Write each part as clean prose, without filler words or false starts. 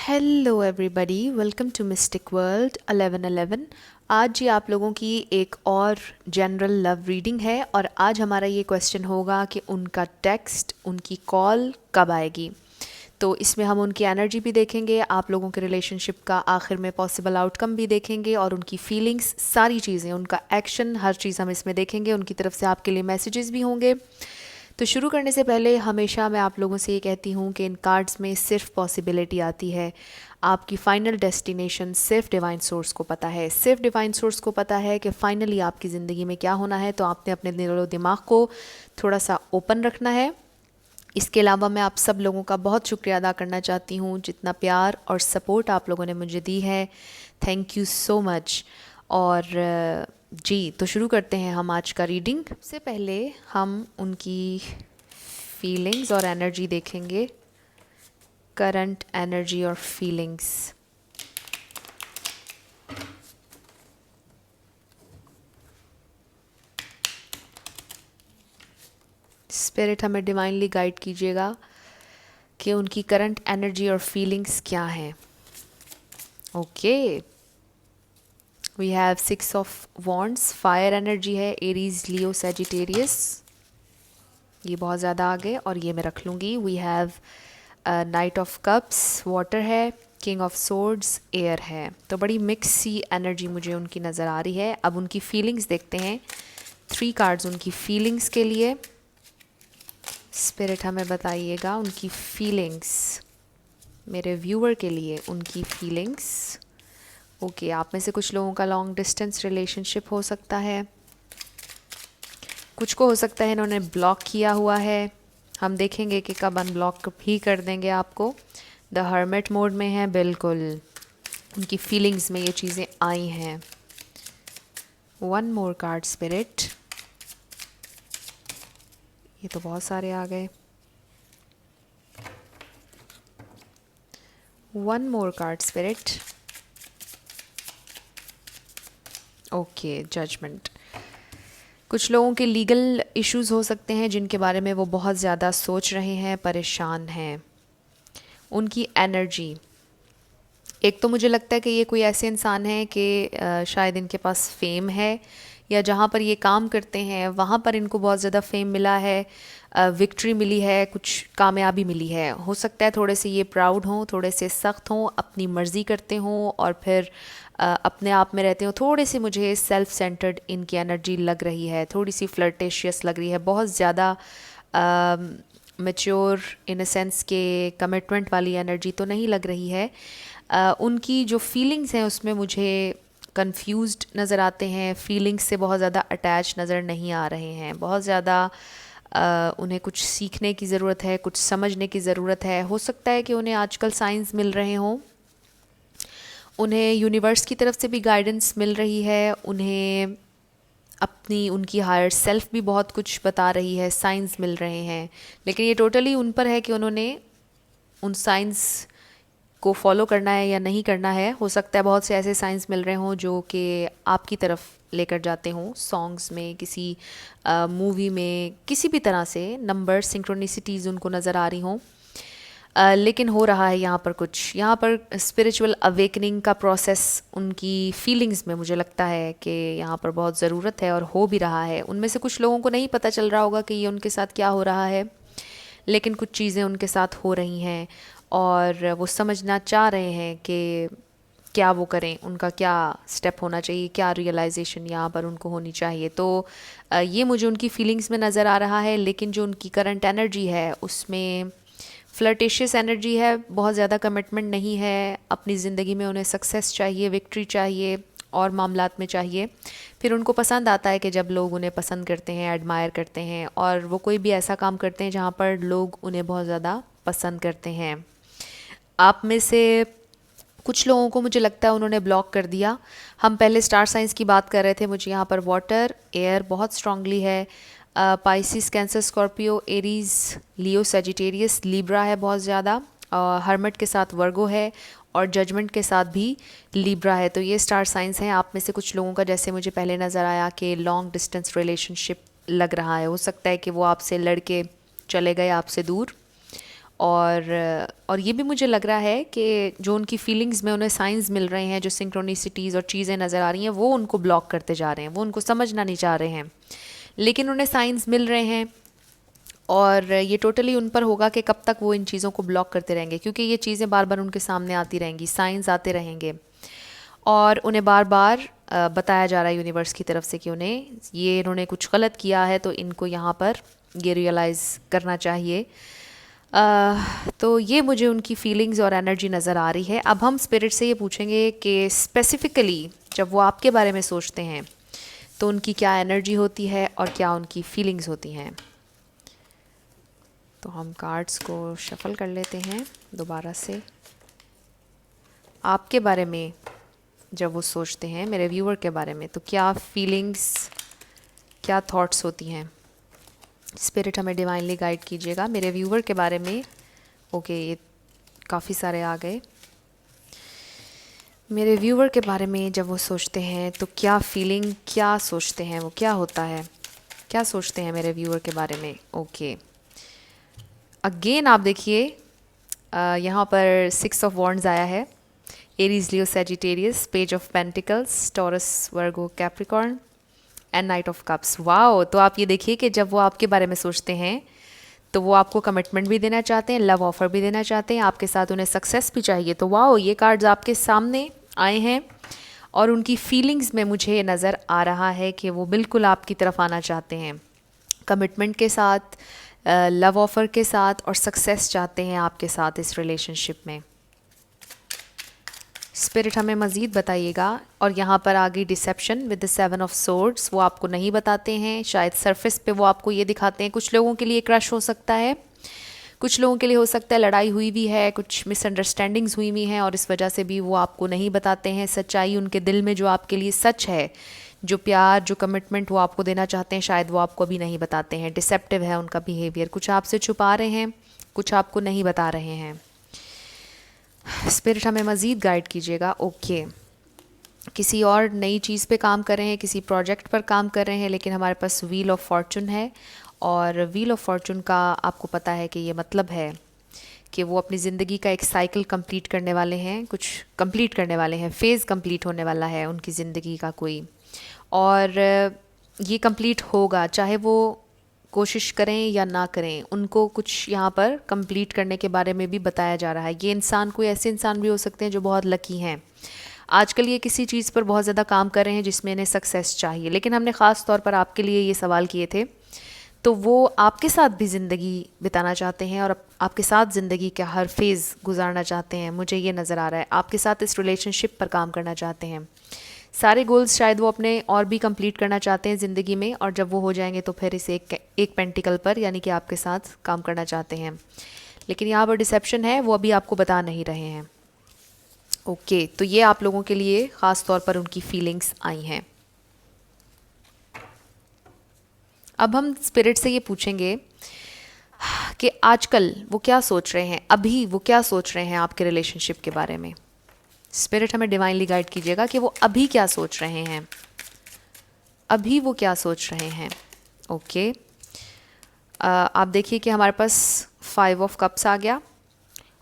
Hello everybody, welcome to mystic world 1111। आज ये आप लोगों की एक और जनरल लव रीडिंग है और आज हमारा ये क्वेश्चन होगा कि उनका टेक्स्ट, उनकी कॉल कब आएगी। तो इसमें हम उनकी एनर्जी भी देखेंगे, आप लोगों के रिलेशनशिप का आखिर में पॉसिबल आउटकम भी देखेंगे और उनकी फीलिंग्स, सारी चीज़ें, उनका एक्शन, हर चीज़ हम इसमें देखेंगे। उनकी तरफ से आपके लिए मैसेजेस भी होंगे। तो शुरू करने से पहले हमेशा मैं आप लोगों से ये कहती हूँ कि इन कार्ड्स में सिर्फ पॉसिबिलिटी आती है, आपकी फ़ाइनल डेस्टिनेशन सिर्फ डिवाइन सोर्स को पता है। सिर्फ डिवाइन सोर्स को पता है कि फ़ाइनली आपकी ज़िंदगी में क्या होना है। तो आपने अपने दिलो दिमाग को थोड़ा सा ओपन रखना है। इसके अलावा मैं आप सब लोगों का बहुत शुक्रिया अदा करना चाहती हूँ, जितना प्यार और सपोर्ट आप लोगों ने मुझे दी है। Thank you so much. और जी, तो शुरू करते हैं हम आज का रीडिंग। सबसे पहले हम उनकी फीलिंग्स और एनर्जी देखेंगे, करंट एनर्जी और फीलिंग्स। स्पिरिट हमें डिवाइनली गाइड कीजिएगा कि उनकी करंट एनर्जी और फीलिंग्स क्या हैं। Okay, we have 6 of wands, fire energy है, एरीज, लियो, सैजिटेरियस। ये बहुत ज़्यादा आ गए और ये मैं रख लूँगी। We have knight of cups, water है, किंग ऑफ सोर्ड्स, एयर है। तो बड़ी मिक्स सी एनर्जी मुझे उनकी नज़र आ रही है। अब उनकी फीलिंग्स देखते हैं। 3 कार्ड्स उनकी फीलिंग्स के लिए। स्पिरिट हमें बताइएगा उनकी फीलिंग्स, मेरे व्यूअर के लिए उनकी फीलिंग्स। ओके, आप में से कुछ लोगों का लॉन्ग डिस्टेंस रिलेशनशिप हो सकता है, कुछ को हो सकता है इन्होंने ब्लॉक किया हुआ है। हम देखेंगे कि कब अनब्लॉक भी कर देंगे आपको। द हर्मिट मोड में है, बिल्कुल उनकी फीलिंग्स में ये चीज़ें आई हैं। 1 मोर कार्ड स्पिरिट। ये तो बहुत सारे आ गए। 1 more card spirit. Okay, judgement. कुछ लोगों के लीगल इश्यूज हो सकते हैं जिनके बारे में वो बहुत ज़्यादा सोच रहे हैं, परेशान हैं। उनकी एनर्जी, एक तो मुझे लगता है कि ये कोई ऐसे इंसान है कि शायद इनके पास फेम है, या जहाँ पर ये काम करते हैं वहाँ पर इनको बहुत ज़्यादा फेम मिला है, विक्ट्री मिली है, कुछ कामयाबी मिली है। हो सकता है थोड़े से ये प्राउड हों, थोड़े से सख्त हों, अपनी मर्ज़ी करते हों और फिर अपने आप में रहते हो। थोड़े से मुझे सेल्फ सेंटर्ड इनकी एनर्जी लग रही है, थोड़ी सी फ्लर्टेशियस लग रही है, बहुत ज़्यादा मैच्योर इन अ सेंस के कमिटमेंट वाली एनर्जी तो नहीं लग रही है। उनकी जो फीलिंग्स हैं उसमें मुझे कंफ्यूज्ड नज़र आते हैं, फीलिंग्स से बहुत ज़्यादा अटैच नज़र नहीं आ रहे हैं। बहुत ज़्यादा उन्हें कुछ सीखने की ज़रूरत है, कुछ समझने की ज़रूरत है। हो सकता है कि उन्हें आजकल साइंस मिल रहे हों, उन्हें यूनिवर्स की तरफ से भी गाइडेंस मिल रही है, उन्हें अपनी उनकी हायर सेल्फ भी बहुत कुछ बता रही है, साइंस मिल रहे हैं। लेकिन ये टोटली उन पर है कि उन्होंने उन साइंस को फॉलो करना है या नहीं करना है। हो सकता है बहुत से ऐसे साइंस मिल रहे हों जो कि आपकी तरफ लेकर जाते हों, सॉन्ग्स में, किसी मूवी में, किसी भी तरह से नंबर सिंक्रोनिसिटीज़ उनको नज़र आ रही हों। लेकिन हो रहा है यहाँ पर कुछ, यहाँ पर स्पिरिचुअल अवेकनिंग का प्रोसेस उनकी फीलिंग्स में मुझे लगता है कि यहाँ पर बहुत ज़रूरत है और हो भी रहा है। उनमें से कुछ लोगों को नहीं पता चल रहा होगा कि ये उनके साथ क्या हो रहा है, लेकिन कुछ चीज़ें उनके साथ हो रही हैं और वो समझना चाह रहे हैं कि क्या वो करें, उनका क्या स्टेप होना चाहिए, क्या रियलाइजेशन यहाँ पर उनको होनी चाहिए। तो ये मुझे उनकी फीलिंग्स में नज़र आ रहा है। लेकिन जो उनकी करंट एनर्जी है उसमें फ्लर्टेशियस एनर्जी है, बहुत ज़्यादा कमिटमेंट नहीं है। अपनी ज़िंदगी में उन्हें सक्सेस चाहिए, विक्ट्री चाहिए और मामलात में चाहिए। फिर उनको पसंद आता है कि जब लोग उन्हें पसंद करते हैं, एडमायर करते हैं, और वो कोई भी ऐसा काम करते हैं जहाँ पर लोग उन्हें बहुत ज़्यादा पसंद करते हैं। आप में से कुछ लोगों को मुझे लगता है उन्होंने ब्लॉक कर दिया। हम पहले स्टार साइंस की बात कर रहे थे, मुझे यहाँ पर वाटर, एयर बहुत स्ट्रांगली है। पाइसिस, कैंसर, स्कॉर्पियो, एरीज, लियो, सजिटेरियस, लिब्रा है बहुत ज़्यादा। हर्मिट के साथ वर्गो है और जजमेंट के साथ भी लिब्रा है। तो ये स्टार साइंस हैं। आप में से कुछ लोगों का, जैसे मुझे पहले नज़र आया, कि लॉन्ग डिस्टेंस रिलेशनशिप लग रहा है। हो सकता है कि वो आपसे लड़के चले गए, आपसे दूर, और ये भी मुझे लग रहा है कि जो उनकी फीलिंग्स में उन्हें साइंस मिल रहे हैं, जो सिंक्रोनिसिटीज़ और चीज़ें नज़र आ रही हैं, वो उनको ब्लॉक करते जा रहे हैं, वो उनको समझना नहीं चाह रहे हैं, लेकिन उन्हें साइंस मिल रहे हैं। और ये टोटली उन पर होगा कि कब तक वो इन चीज़ों को ब्लॉक करते रहेंगे, क्योंकि ये चीज़ें बार बार उनके सामने आती रहेंगी, साइंस आते रहेंगे, और उन्हें बार बार बताया जा रहा है यूनिवर्स की तरफ से कि उन्हें ये इन्होंने कुछ गलत किया है, तो इनको यहाँ पर ये रियलाइज़ करना चाहिए। तो ये मुझे उनकी फीलिंग्स और एनर्जी नज़र आ रही है। अब हम स्पिरिट से ये पूछेंगे कि स्पेसिफ़िकली जब वो आपके बारे में सोचते हैं तो उनकी क्या एनर्जी होती है और क्या उनकी फीलिंग्स होती हैं। तो हम कार्ड्स को शफल कर लेते हैं दोबारा से। आपके बारे में जब वो सोचते हैं, मेरे व्यूअर के बारे में, तो क्या फीलिंग्स, क्या थॉट्स होती हैं। स्पिरिट हमें डिवाइनली गाइड कीजिएगा मेरे व्यूअर के बारे में। ओके, ये काफ़ी सारे आ गए। मेरे व्यूअर के बारे में जब वो सोचते हैं तो क्या फीलिंग, क्या सोचते हैं, वो क्या होता है, क्या सोचते हैं मेरे व्यूअर के बारे में। ओके, अगेन आप देखिए यहाँ पर 6 ऑफ वॉन्ड्स आया है, Aries, Leo, Sagittarius, page of pentacles, taurus, Virgo, Capricorn and night of cups. Wow, तो आप ये देखिए कि जब वो आपके बारे में सोचते हैं तो वो आपको कमिटमेंट भी देना चाहते हैं, लव ऑफर भी देना चाहते हैं, आपके साथ उन्हें सक्सेस भी चाहिए। तो वाओ, ये कार्ड्स आपके सामने आए हैं और उनकी फीलिंग्स में मुझे नज़र आ रहा है कि वो बिल्कुल आपकी तरफ आना चाहते हैं, कमिटमेंट के साथ, लव ऑफर के साथ, और सक्सेस चाहते हैं आपके साथ इस रिलेशनशिप में। स्पिरिट हमें मज़ीद बताइएगा। और यहाँ पर आ गई deception with the 7 of swords. वो आपको नहीं बताते हैं, शायद सरफेस पे वो आपको ये दिखाते हैं। कुछ लोगों के लिए क्रश हो सकता है, कुछ लोगों के लिए हो सकता है लड़ाई हुई भी है, कुछ मिसअंडरस्टैंडिंग्स हुई भी हैं, और इस वजह से भी वो आपको नहीं बताते हैं सच्चाई। उनके दिल में जो आपके लिए सच है, जो प्यार, जो कमिटमेंट वो आपको देना चाहते हैं, शायद वो आपको अभी नहीं बताते हैं। डिसेप्टिव है उनका बिहेवियर, कुछ आपसे छुपा रहे हैं, कुछ आपको नहीं बता रहे हैं। स्पिरिट हमें मज़ीद गाइड कीजिएगा। ओके, किसी और नई चीज़ पे काम कर रहे हैं, किसी प्रोजेक्ट पर काम कर रहे हैं, लेकिन हमारे पास व्हील ऑफ फॉर्चून है, और व्हील ऑफ फॉर्चून का आपको पता है कि ये मतलब है कि वो अपनी ज़िंदगी का एक साइकिल कंप्लीट करने वाले हैं, कुछ कंप्लीट करने वाले हैं, फेज़ कंप्लीट होने वाला है उनकी ज़िंदगी का कोई, और ये कंप्लीट होगा, चाहे वो कोशिश करें या ना करें, उनको कुछ यहाँ पर कंप्लीट करने के बारे में भी बताया जा रहा है। ये इंसान, कोई ऐसे इंसान भी हो सकते हैं जो बहुत लकी हैं, आजकल ये किसी चीज़ पर बहुत ज़्यादा काम कर रहे हैं जिसमें इन्हें सक्सेस चाहिए, लेकिन हमने ख़ास तौर पर आपके लिए ये सवाल किए थे, तो वो आपके साथ भी ज़िंदगी बिताना चाहते हैं और आपके साथ ज़िंदगी का हर फेज़ गुजारना चाहते हैं। मुझे ये नज़र आ रहा है आपके साथ इस रिलेशनशिप पर काम करना चाहते हैं। सारे गोल्स शायद वो अपने और भी कंप्लीट करना चाहते हैं ज़िंदगी में, और जब वो हो जाएंगे तो फिर इस एक पेंटिकल पर, यानी कि आपके साथ काम करना चाहते हैं। लेकिन यहाँ पर डिसेप्शन है, वो अभी आपको बता नहीं रहे हैं। ओके, तो ये आप लोगों के लिए ख़ास तौर पर उनकी फीलिंग्स आई हैं। अब हम स्पिरिट से ये पूछेंगे कि आजकल वो क्या सोच रहे हैं, अभी वो क्या सोच रहे हैं आपके रिलेशनशिप के बारे में। स्पिरिट हमें डिवाइनली गाइड कीजिएगा कि वो अभी क्या सोच रहे हैं, अभी वो क्या सोच रहे हैं। ओके, आप देखिए कि हमारे पास 5 ऑफ कप्स आ गया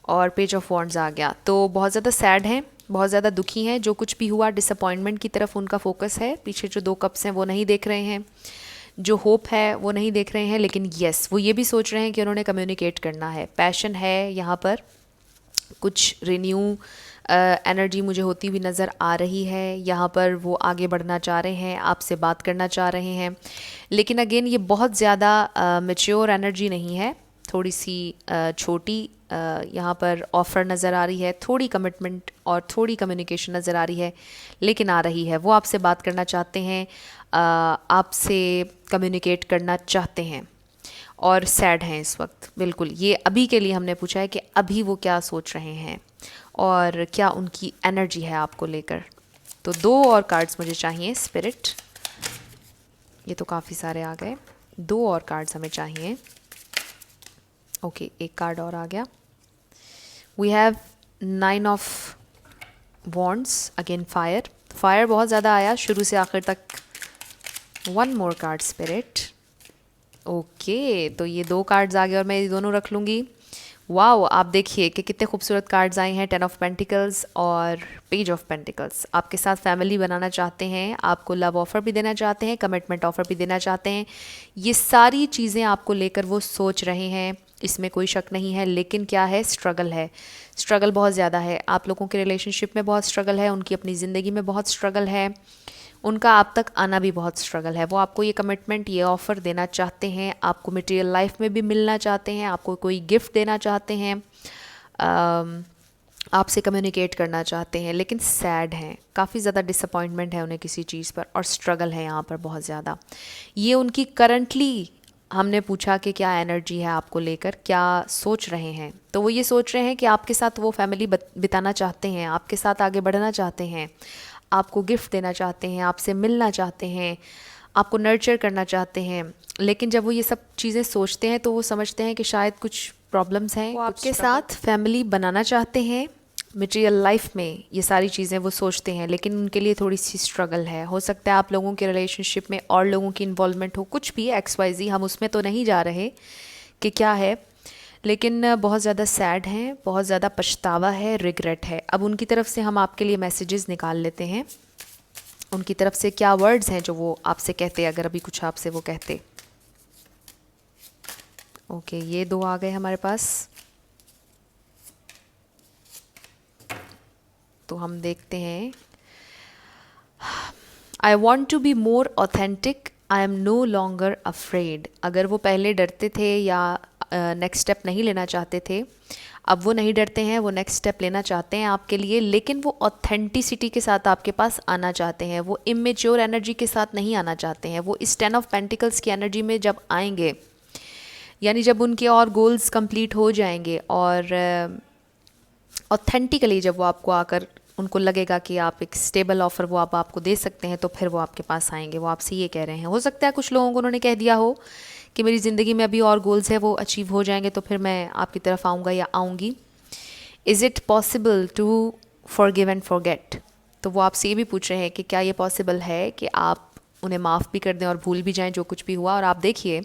और पेज ऑफ वॉन्ड्स आ गया। तो बहुत ज़्यादा सैड हैं, बहुत ज़्यादा दुखी हैं, जो कुछ भी हुआ डिसअपॉइंटमेंट की तरफ उनका फोकस है। पीछे जो 2 कप्स हैं वो नहीं देख रहे हैं, जो होप है वो नहीं देख रहे हैं, लेकिन यस, वो ये भी सोच रहे हैं कि उन्होंने कम्युनिकेट करना है। पैशन है यहाँ पर, कुछ रिन्यू एनर्जी मुझे होती हुई नज़र आ रही है। यहाँ पर वो आगे बढ़ना चाह रहे हैं, आपसे बात करना चाह रहे हैं, लेकिन अगेन ये बहुत ज़्यादा मैच्योर एनर्जी नहीं है, थोड़ी सी छोटी यहाँ पर ऑफ़र नज़र आ रही है, थोड़ी कमिटमेंट और थोड़ी कम्युनिकेशन नज़र आ रही है, लेकिन आ रही है। वो आपसे बात करना चाहते हैं, आपसे कम्युनिकेट करना चाहते हैं, और सैड हैं इस वक्त। बिल्कुल, ये अभी के लिए हमने पूछा है कि अभी वो क्या सोच रहे हैं और क्या उनकी एनर्जी है आपको लेकर। तो 2 और कार्ड्स मुझे चाहिए स्पिरिट। ये तो काफ़ी सारे आ गए, 2 और कार्ड्स हमें चाहिए। ओके, एक कार्ड और आ गया। We have 9 of wands, again fire. Fire बहुत ज़्यादा आया शुरू से आखिर तक। 1 मोर कार्ड स्पिरिट। ओके, तो ये 2 कार्ड्स आ गए और मैं ये दोनों रख लूँगी। वाओ, आप देखिए कि कितने खूबसूरत कार्ड्स आए हैं, 10 ऑफ पेंटिकल्स और पेज ऑफ पेंटिकल्स। आपके साथ फैमिली बनाना चाहते हैं, आपको लव ऑफ़र भी देना चाहते हैं, कमिटमेंट ऑफ़र भी देना चाहते हैं। ये सारी चीज़ें आपको लेकर वो सोच रहे हैं, इसमें कोई शक नहीं है। लेकिन क्या है, स्ट्रगल है, स्ट्रगल बहुत ज़्यादा है। आप लोगों के रिलेशनशिप में बहुत स्ट्रगल है, उनकी अपनी ज़िंदगी में बहुत स्ट्रगल है, उनका आप तक आना भी बहुत स्ट्रगल है। वो आपको ये कमिटमेंट, ये ऑफ़र देना चाहते हैं, आपको मटेरियल लाइफ में भी मिलना चाहते हैं, आपको कोई गिफ्ट देना चाहते हैं, आपसे कम्युनिकेट करना चाहते हैं, लेकिन सैड हैं, काफ़ी ज़्यादा डिसअपॉइंटमेंट है उन्हें किसी चीज़ पर, और स्ट्रगल है यहाँ पर बहुत ज़्यादा। ये उनकी करंटली, हमने पूछा कि क्या एनर्जी है आपको लेकर, क्या सोच रहे हैं, तो वो ये सोच रहे हैं कि आपके साथ वो फैमिली बिताना चाहते हैं, आपके साथ आगे बढ़ना चाहते हैं, आपको गिफ्ट देना चाहते हैं, आपसे मिलना चाहते हैं, आपको नर्चर करना चाहते हैं। लेकिन जब वो ये सब चीज़ें सोचते हैं तो वो समझते हैं कि शायद कुछ प्रॉब्लम्स हैं, वो आपके साथ फैमिली बनाना चाहते हैं, मटेरियल लाइफ में ये सारी चीज़ें वो सोचते हैं, लेकिन उनके लिए थोड़ी सी स्ट्रगल है। हो सकता है आप लोगों के रिलेशनशिप में और लोगों की इन्वॉल्वमेंट हो, कुछ भी XYZ, हम उसमें तो नहीं जा रहे कि क्या है, लेकिन बहुत ज़्यादा सैड हैं, बहुत ज़्यादा पछतावा है, रिग्रेट है। अब उनकी तरफ से हम आपके लिए मैसेजेस निकाल लेते हैं, उनकी तरफ से क्या वर्ड्स हैं जो वो आपसे कहते, अगर अभी कुछ आपसे वो कहते। ओके, ये दो आ गए हमारे पास, तो हम देखते हैं। I want to be more authentic, I am no longer afraid. अगर वो पहले डरते थे या नेक्स्ट स्टेप नहीं लेना चाहते थे, अब वो नहीं डरते हैं, वो नेक्स्ट स्टेप लेना चाहते हैं आपके लिए, लेकिन वो ऑथेंटिसिटी के साथ आपके पास आना चाहते हैं, वो इमेच्योर एनर्जी के साथ नहीं आना चाहते हैं। वो इस 10 ऑफ पेंटिकल्स की एनर्जी में जब आएंगे, यानी जब उनके और गोल्स कंप्लीट हो जाएंगे और ऑथेंटिकली जब वो आपको आकर, उनको लगेगा कि आप एक स्टेबल ऑफ़र वो आपको दे सकते हैं, तो फिर वो आपके पास आएंगे। वो आपसे ये कह रहे हैं, हो सकता है कुछ लोगों को उन्होंने कह दिया हो कि मेरी ज़िंदगी में अभी और गोल्स है, वो अचीव हो जाएंगे तो फिर मैं आपकी तरफ आऊँगा या आऊँगी। Is it possible to forgive and forget? तो वो आपसे ये भी पूछ रहे हैं कि क्या ये पॉसिबल है कि आप उन्हें माफ़ भी कर दें और भूल भी जाएं जो कुछ भी हुआ। और आप देखिए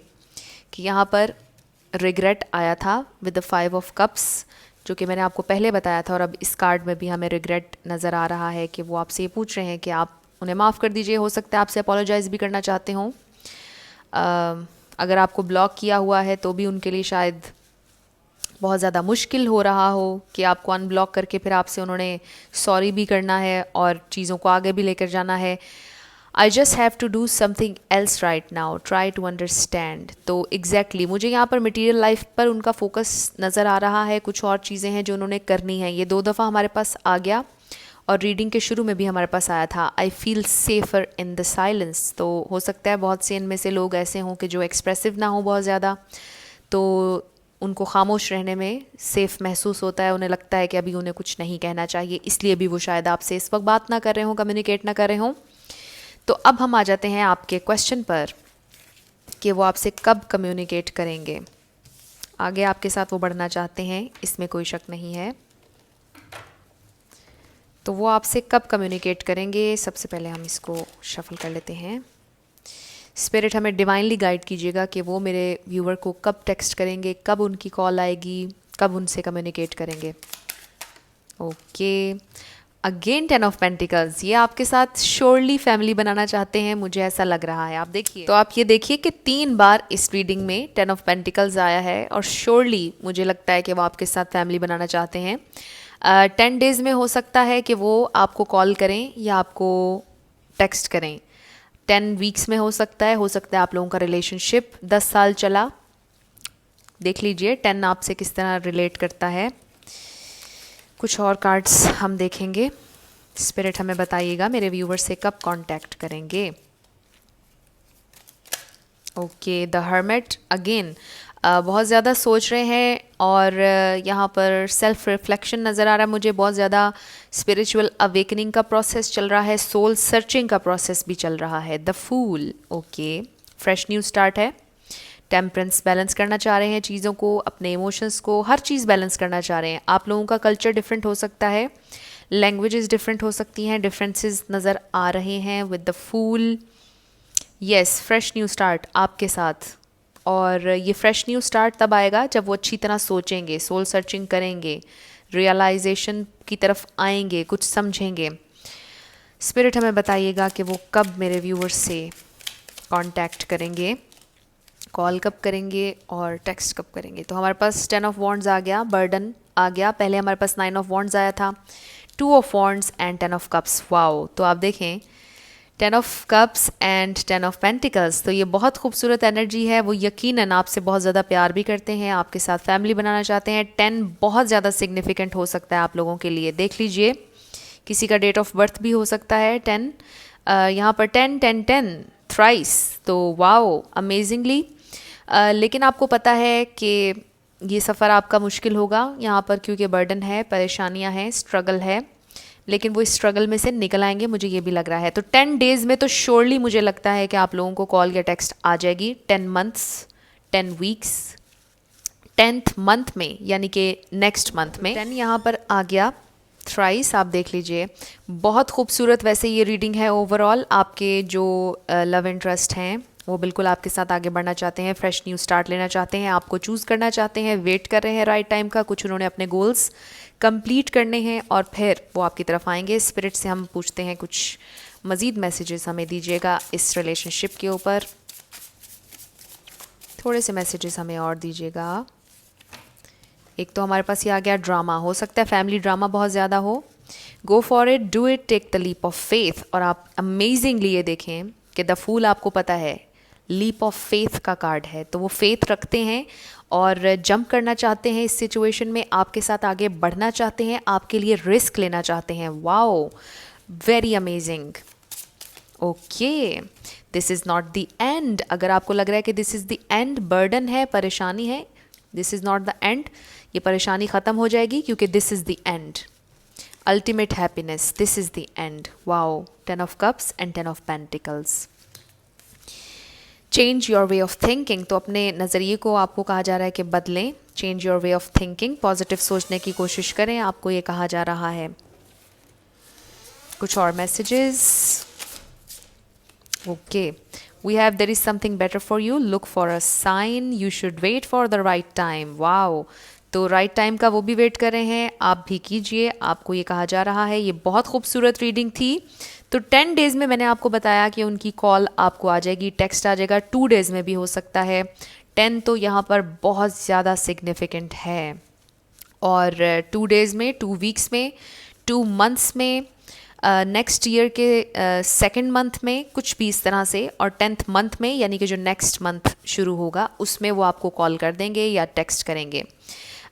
कि यहाँ पर रिग्रेट आया था विद द 5 ऑफ कप्स, जो कि मैंने आपको पहले बताया था, और अब इस कार्ड में भी हमें रिग्रेट नज़र आ रहा है कि वो आपसे ये पूछ रहे हैं कि आप उन्हें माफ़ कर दीजिए। हो सकता है आपसे अपोलोजाइज़ भी करना चाहते हों। अगर आपको ब्लॉक किया हुआ है तो भी उनके लिए शायद बहुत ज़्यादा मुश्किल हो रहा हो कि आपको अनब्लॉक करके फिर आपसे उन्होंने सॉरी भी करना है और चीज़ों को आगे भी लेकर जाना है। I just have to do something else right now, try to understand. तो एग्जैक्टली मुझे यहाँ पर मटेरियल लाइफ पर उनका फोकस नज़र आ रहा है, कुछ और चीज़ें हैं जो उन्होंने करनी है। ये 2 दफ़ा हमारे पास आ गया और रीडिंग के शुरू में भी हमारे पास आया था, I feel safer in the silence. तो हो सकता है बहुत से इनमें से लोग ऐसे हों कि जो एक्सप्रेसिव ना हो बहुत ज़्यादा, तो उनको खामोश रहने में सेफ़ महसूस होता है, उन्हें लगता है कि अभी उन्हें कुछ नहीं कहना चाहिए, इसलिए भी वो शायद आपसे इस वक्त बात ना कर रहे हों, कम्युनिकेट ना कर रहे हों। तो अब हम आ जाते हैं आपके क्वेश्चन पर कि वो आपसे कब कम्युनिकेट करेंगे। आगे आपके साथ वो बढ़ना चाहते हैं, इसमें कोई शक नहीं है। तो वो आपसे कब कम्युनिकेट करेंगे, सबसे पहले हम इसको शफल कर लेते हैं। स्पिरिट हमें डिवाइनली गाइड कीजिएगा कि वो मेरे व्यूअर को कब टेक्स्ट करेंगे, कब उनकी कॉल आएगी, कब उनसे कम्युनिकेट करेंगे। ओके, अगेन 10 ऑफ पेंटिकल्स, ये आपके साथ श्योरली फैमिली बनाना चाहते हैं, मुझे ऐसा लग रहा है। आप देखिए, तो आप ये देखिए कि 3 बार इस रीडिंग में 10 ऑफ पेंटिकल्स आया है और श्योरली मुझे लगता है कि वो आपके साथ फैमिली बनाना चाहते हैं। 10 डेज़ में हो सकता है कि वो आपको कॉल करें या आपको टेक्स्ट करें। 10 वीक्स में हो सकता है आप लोगों का रिलेशनशिप 10 साल चला। देख लीजिए 10 आपसे किस तरह रिलेट करता है। कुछ और कार्ड्स हम देखेंगे। स्पिरिट हमें बताइएगा मेरे व्यूवर से कब कांटेक्ट करेंगे। ओके, द हर्मिट अगेन बहुत ज़्यादा सोच रहे हैं और यहाँ पर सेल्फ रिफ्लेक्शन नज़र आ रहा है मुझे, बहुत ज़्यादा स्पिरिचुअल अवेकनिंग का प्रोसेस चल रहा है, सोल सर्चिंग का प्रोसेस भी चल रहा है। The fool, okay, fresh new start है। टेम्परेंस, बैलेंस करना चाह रहे हैं चीज़ों को, अपने इमोशंस को, हर चीज़ बैलेंस करना चाह रहे हैं। आप लोगों का कल्चर डिफरेंट हो सकता है, लैंग्वेजेस डिफरेंट हो सकती हैं, डिफरेंसेस नज़र आ रहे हैं with the fool. Yes, fresh new start आपके साथ और ये फ्रेश न्यू स्टार्ट तब आएगा जब वो अच्छी तरह सोचेंगे, सोल सर्चिंग करेंगे, रियलाइजेशन की तरफ आएंगे, कुछ समझेंगे। स्पिरिट हमें बताइएगा कि वो कब मेरे व्यूअर्स से कांटेक्ट करेंगे, कॉल कब करेंगे और टेक्स्ट कब करेंगे। तो हमारे पास 10 ऑफ वॉन्ड्स आ गया, बर्डन आ गया। पहले हमारे पास 9 ऑफ वॉन्ड्स आया था, 2 of wands and 10 of cups. Wow, तो आप देखें 10 of cups and 10 of pentacles, तो ये बहुत खूबसूरत एनर्जी है। वो यकीनन आपसे बहुत ज़्यादा प्यार भी करते हैं, आपके साथ फैमिली बनाना चाहते हैं। 10 बहुत ज़्यादा सिग्निफिकेंट हो सकता है आप लोगों के लिए। देख लीजिए, किसी का डेट ऑफ बर्थ भी हो सकता है 10, यहाँ पर 10 10 10 थ्राइस, तो वाओ अमेजिंगली। लेकिन आपको पता है कि ये सफ़र आपका मुश्किल होगा यहाँ पर, क्योंकि बर्डन है, परेशानियाँ हैं, स्ट्रगल है, लेकिन वो इस स्ट्रगल में से निकल आएंगे, मुझे ये भी लग रहा है। तो 10 डेज़ में तो श्योरली मुझे लगता है कि आप लोगों को कॉल या टेक्स्ट आ जाएगी। 10 मंथ्स, 10 वीक्स, 10th मंथ में, यानी कि नेक्स्ट मंथ में 10 यहाँ पर आ गया थ्राइस। आप देख लीजिए, बहुत खूबसूरत वैसे ये रीडिंग है ओवरऑल। आपके जो लव इंटरेस्ट हैं वो बिल्कुल आपके साथ आगे बढ़ना चाहते हैं, फ्रेश न्यू स्टार्ट लेना चाहते हैं, आपको चूज़ करना चाहते हैं, वेट कर रहे हैं राइट टाइम का। कुछ उन्होंने अपने गोल्स कंप्लीट करने हैं और फिर वो आपकी तरफ आएंगे। स्पिरिट से हम पूछते हैं कुछ मज़ीद मैसेजेस हमें दीजिएगा इस रिलेशनशिप के ऊपर। थोड़े से मैसेजेस हमें और दीजिएगा। एक तो हमारे पास ये आ गया ड्रामा, हो सकता है फैमिली ड्रामा बहुत ज़्यादा हो। Go for it, do it, take the leap of faith. और आप अमेजिंगली ये देखें कि द फूल आपको पता है लीप ऑफ फेथ का कार्ड है, तो वो फेथ रखते हैं और जंप करना चाहते हैं इस सिचुएशन में, आपके साथ आगे बढ़ना चाहते हैं, आपके लिए रिस्क लेना चाहते हैं। Wow, very amazing. Okay, this is not the end. अगर आपको लग रहा है कि this is the end, burden है, परेशानी है, this is not the end. ये परेशानी ख़त्म हो जाएगी क्योंकि this is the end. Ultimate happiness, this is the end. Wow, 10 of cups and 10 of pentacles. Change your way of thinking, तो अपने नज़रिए को आपको कहा जा रहा है कि बदलें। Change your way of thinking, positive सोचने की कोशिश करें, आपको ये कहा जा रहा है। कुछ और messages. Okay, we have there is something better for you, look for a sign, you should wait for the right time. Wow, तो राइट टाइम का वो भी वेट कर रहे हैं, आप भी कीजिए, आपको ये कहा जा रहा है। ये बहुत खूबसूरत रीडिंग थी। तो 10 डेज़ में मैंने आपको बताया कि उनकी कॉल आपको आ जाएगी, टेक्स्ट आ जाएगा, 2 डेज़ में भी हो सकता है। 10 तो यहाँ पर बहुत ज़्यादा सिग्निफिकेंट है। और 2 डेज़ में, 2 वीक्स में, 2 मंथ्स में, नेक्स्ट ईयर के सेकेंड मंथ में कुछ भी इस तरह से, और 10th मंथ में यानी कि जो नेक्स्ट मंथ शुरू होगा उसमें वो आपको कॉल कर देंगे या टेक्स्ट करेंगे।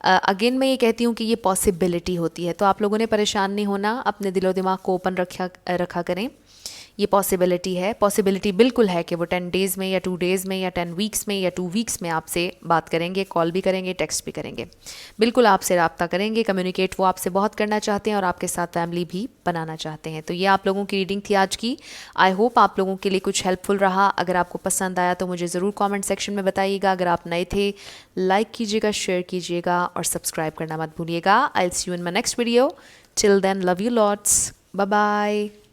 अगेन मैं ये कहती हूँ कि ये पॉसिबिलिटी होती है, तो आप लोगों ने परेशान नहीं होना, अपने दिलो दिमाग को ओपन रखा करें। ये पॉसिबिलिटी है, पॉसिबिलिटी बिल्कुल है कि वो 10 डेज़ में या 2 डेज़ में या 10 वीक्स में या 2 वीक्स में आपसे बात करेंगे, कॉल भी करेंगे, टेक्स्ट भी करेंगे, बिल्कुल आपसे रब्ता करेंगे। कम्युनिकेट वो आपसे बहुत करना चाहते हैं और आपके साथ फैमिली भी बनाना चाहते हैं। तो ये आप लोगों की रीडिंग थी आज की। आई होप आप लोगों के लिए कुछ हेल्पफुल रहा। अगर आपको पसंद आया तो मुझे ज़रूर कॉमेंट सेक्शन में बताइएगा। अगर आप नए थे, लाइक कीजिएगा, शेयर कीजिएगा और सब्सक्राइब करना मत भूलिएगा। I will see you in my next video. Till then, love you lots, bye bye.